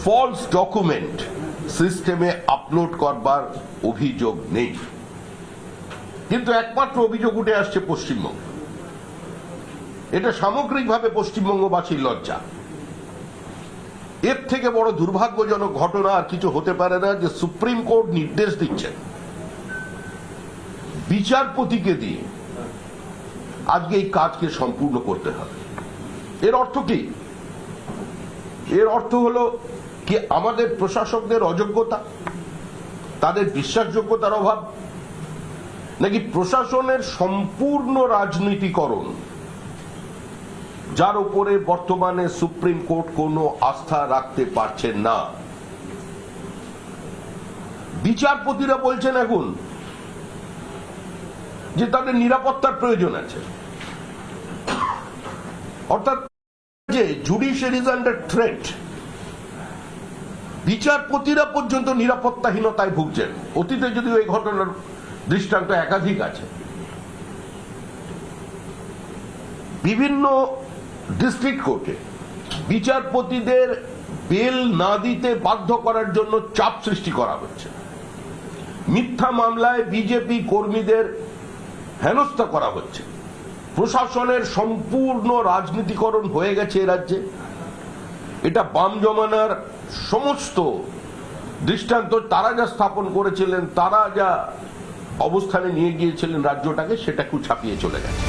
False document সিস্টেমে upload করবার অভিযোগ নেই, কিন্তু একমাত্র অভিযোগ উঠে আসছে পশ্চিমবঙ্গ। এটা সামগ্রিকভাবে পশ্চিমবঙ্গবাসীর লজ্জা। এর থেকে বড় দুর্ভাগ্যজনক ঘটনা আর কিছু হতে পারে না যে সুপ্রিম কোর্ট নির্দেশ দিচ্ছেন বিচারপতিকে দিয়ে আজকে এই কাজকে সম্পূর্ণ করতে হবে। এর অর্থ কি? এর অর্থ হলো কি আমাদের প্রশাসকদের অযোগ্যতা, তাদের বিশ্বাসযোগ্যতার অভাব, নাকি প্রশাসনের সম্পূর্ণ রাজনীতিকরণ, যার উপরে বর্তমানে সুপ্রিম কোর্ট কোনো আস্থা রাখতে পারছেন না? বিচারপতিরা বলছেন এখন যে তাদের নিরাপত্তার প্রয়োজন আছে, অর্থাৎ যে জুডিশিয়ারি ইজ আন্ডার থ্রেট। বিচারপতিরা পর্যন্ত নিরাপত্তাহীনতায় ভুগছেন। অতীতে যদিও এই ঘটনার দৃষ্টান্ত একাধিক আছে। বিভিন্ন ডিস্ট্রিক্ট কোর্টে বিচারপতিদের বেল না দিতে বাধ্য করার জন্য চাপ সৃষ্টি করা হচ্ছে। মিথ্যা মামলায় বিজেপি কর্মীদের হেনস্থা করা হচ্ছে। প্রশাসনের সম্পূর্ণ রাজনীতিকরণ হয়ে গেছে এ রাজ্যে। এটা বাম জমানার সমস্ত দৃষ্টান্ত, তারা যা স্থাপন করেছিলেন, তারা যা অবস্থানে নিয়ে গিয়েছিলেন রাজ্যটাকে, সেটাকেও ছাপিয়ে চলে গেছে।